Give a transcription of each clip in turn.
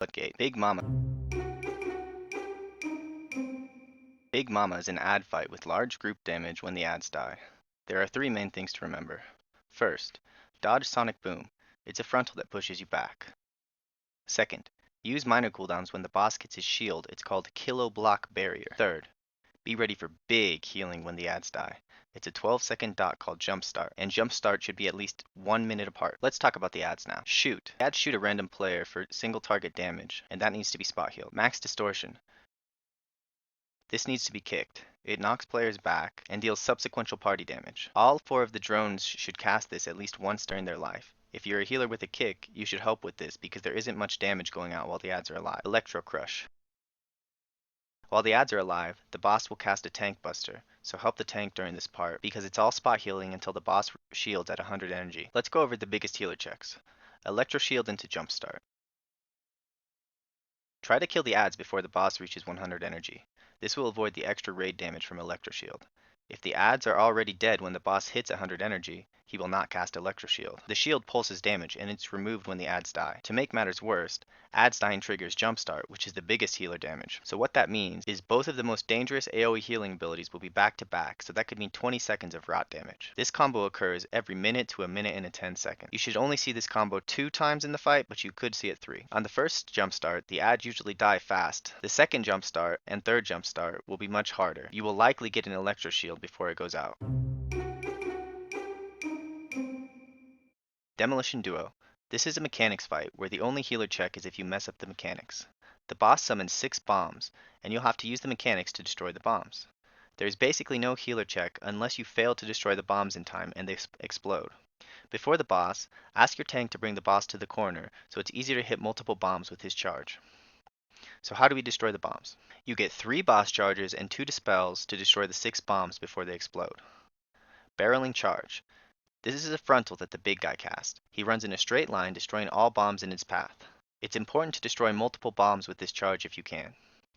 Floodgate. Big Mama. Big Mama is an ad fight with large group damage when the ads die. There are three main things to remember. First, dodge Sonic Boom. It's a frontal that pushes you back. Second, use minor cooldowns when the boss gets his shield. It's called Kilo Block Barrier. Third, be ready for big healing when the ads die. It's a 12-second dot called Jumpstart, and Jumpstart should be at least 1 minute apart. Let's talk about the ads now. Shoot. Ads shoot a random player for single target damage, and that needs to be spot healed. Max Distortion. This needs to be kicked. It knocks players back and deals subsequential party damage. All 4 of the drones should cast this at least once during their life. If you're a healer with a kick, you should help with this because there isn't much damage going out while the ads are alive. Electro Crush. While the ads are alive, the boss will cast a tank buster, so help the tank during this part because it's all spot healing until the boss shields at 100 energy. Let's go over the biggest healer checks. Electro Shield into Jumpstart. Try to kill the ads before the boss reaches 100 energy. This will avoid the extra raid damage from Electro Shield. If the ads are already dead when the boss hits 100 energy, he will not cast Electro Shield. The shield pulses damage and it's removed when the ads die. To make matters worse, ads dying triggers Jumpstart, which is the biggest healer damage. So what that means is both of the most dangerous AoE healing abilities will be back to back, so that could mean 20 seconds of rot damage. This combo occurs every minute to a minute and 10 seconds. You should only see this combo 2 times in the fight, but you could see it 3. On the first Jumpstart, the ads usually die fast. The second Jumpstart and third Jumpstart will be much harder. You will likely get an Electro Shield before it goes out. Demolition Duo. This is a mechanics fight where the only healer check is if you mess up the mechanics. The boss summons 6 bombs, and you'll have to use the mechanics to destroy the bombs. There is basically no healer check unless you fail to destroy the bombs in time and they explode. Before the boss, ask your tank to bring the boss to the corner so it's easier to hit multiple bombs with his charge. So how do we destroy the bombs? You get 3 boss charges and 2 dispels to destroy the 6 bombs before they explode. Barreling Charge. This is a frontal that the big guy cast. He runs in a straight line, destroying all bombs in its path. It's important to destroy multiple bombs with this charge if you can.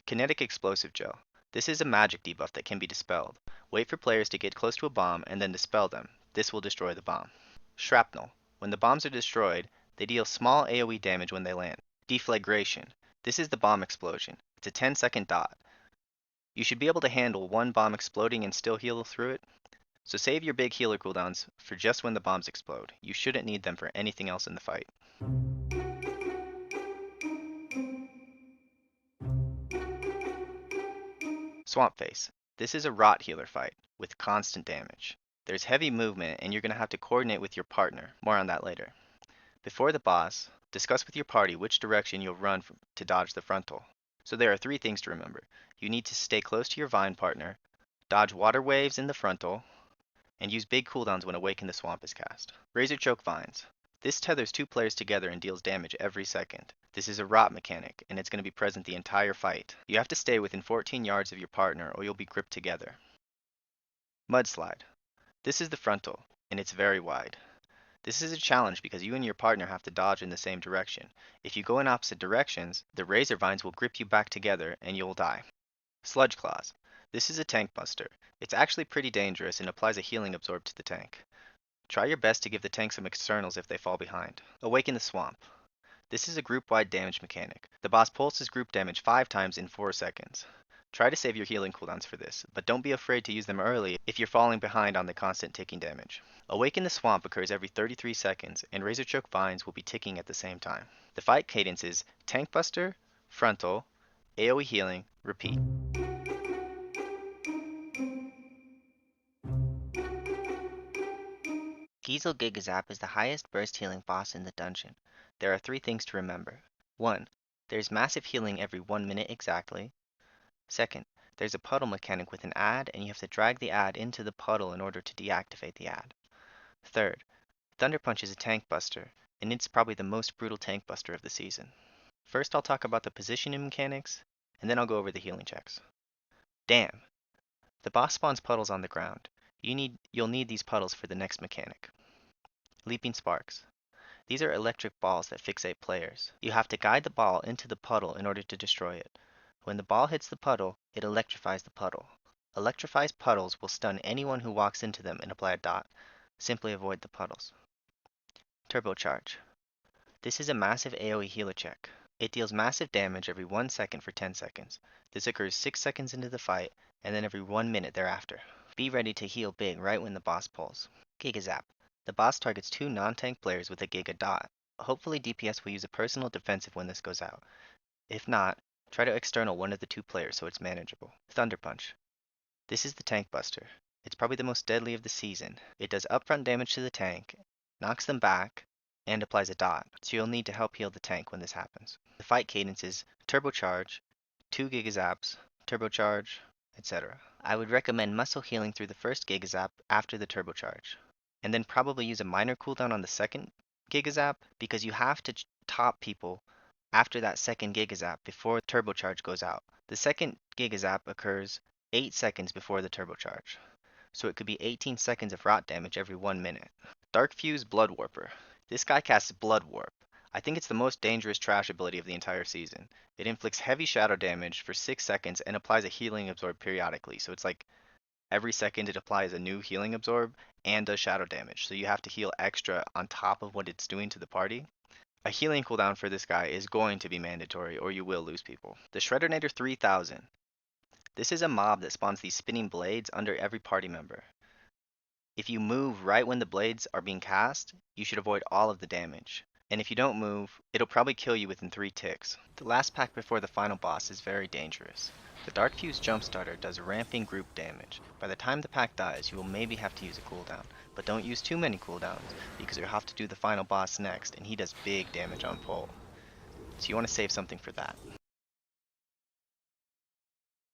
Kinetic Explosive Gel. This is a magic debuff that can be dispelled. Wait for players to get close to a bomb and then dispel them. This will destroy the bomb. Shrapnel. When the bombs are destroyed, they deal small AoE damage when they land. Deflagration. This is the bomb explosion. It's a 10-second dot. You should be able to handle one bomb exploding and still heal through it. So save your big healer cooldowns for just when the bombs explode. You shouldn't need them for anything else in the fight. Swampface. This is a rot healer fight with constant damage. There's heavy movement and you're going to have to coordinate with your partner. More on that later. Before the boss, discuss with your party which direction you'll run to dodge the frontal. So there are 3 things to remember. You need to stay close to your vine partner, dodge water waves in the frontal, and use big cooldowns when Awaken the Swamp is cast. Razor Choke Vines. This tethers 2 players together and deals damage every second. This is a rot mechanic, and it's going to be present the entire fight. You have to stay within 14 yards of your partner or you'll be gripped together. Mudslide. This is the frontal, and it's very wide. This is a challenge because you and your partner have to dodge in the same direction. If you go in opposite directions, the razor vines will grip you back together and you'll die. Sludge Claws. This is a tank buster. It's actually pretty dangerous and applies a healing absorb to the tank. Try your best to give the tank some externals if they fall behind. Awaken the Swamp. This is a group-wide damage mechanic. The boss pulses group damage 5 times in 4 seconds. Try to save your healing cooldowns for this, but don't be afraid to use them early if you're falling behind on the constant ticking damage. Awaken the Swamp occurs every 33 seconds, and Razor Choke Vines will be ticking at the same time. The fight cadence is Tank Buster, Frontal, AoE Healing, repeat. Geezle Gigazap is the highest burst healing boss in the dungeon. There are 3 things to remember. 1. There's massive healing every 1 minute exactly. 2nd, there's a puddle mechanic with an ad and you have to drag the ad into the puddle in order to deactivate the ad. 3rd, Thunder Punch is a tank buster, and it's probably the most brutal tank buster of the season. First I'll talk about the positioning mechanics, and then I'll go over the healing checks. Damn! The boss spawns puddles on the ground. You'll need these puddles for the next mechanic. Leaping Sparks. These are electric balls that fixate players. You have to guide the ball into the puddle in order to destroy it. When the ball hits the puddle, it electrifies the puddle. Electrified puddles will stun anyone who walks into them and apply a dot. Simply avoid the puddles. Turbocharge. This is a massive AoE healer check. It deals massive damage every 1 second for 10 seconds. This occurs 6 seconds into the fight, and then every 1 minute thereafter. Be ready to heal big right when the boss pulls. Gigazap. The boss targets 2 non-tank players with a Giga Dot. Hopefully DPS will use a personal defensive when this goes out. If not, try to external one of the 2 players so it's manageable. Thunder Punch. This is the tank buster. It's probably the most deadly of the season. It does upfront damage to the tank, knocks them back, and applies a dot, so you'll need to help heal the tank when this happens. The fight cadence is turbocharge, 2 gigazaps, turbocharge, etc. I would recommend muscle healing through the first gigazap after the turbocharge, and then probably use a minor cooldown on the second gigazap because you have to top people after that second gigazap before turbocharge goes out. The second gigazap occurs 8 seconds before the turbocharge, so it could be 18 seconds of rot damage every 1 minute. Dark Fuse Blood Warper. This guy casts Blood Warp. I think it's the most dangerous trash ability of the entire season. It inflicts heavy shadow damage for 6 seconds and applies a healing absorb periodically, so it's like every second it applies a new healing absorb and does shadow damage, so you have to heal extra on top of what it's doing to the party. A healing cooldown for this guy is going to be mandatory or you will lose people. The Shreddinator 3000. This is a mob that spawns these spinning blades under every party member. If you move right when the blades are being cast, you should avoid all of the damage. And if you don't move, it'll probably kill you within 3 ticks. The last pack before the final boss is very dangerous. The Dark Fuse Jumpstarter does ramping group damage. By the time the pack dies, you will maybe have to use a cooldown, but don't use too many cooldowns, because you'll have to do the final boss next, and he does big damage on pull. So you want to save something for that.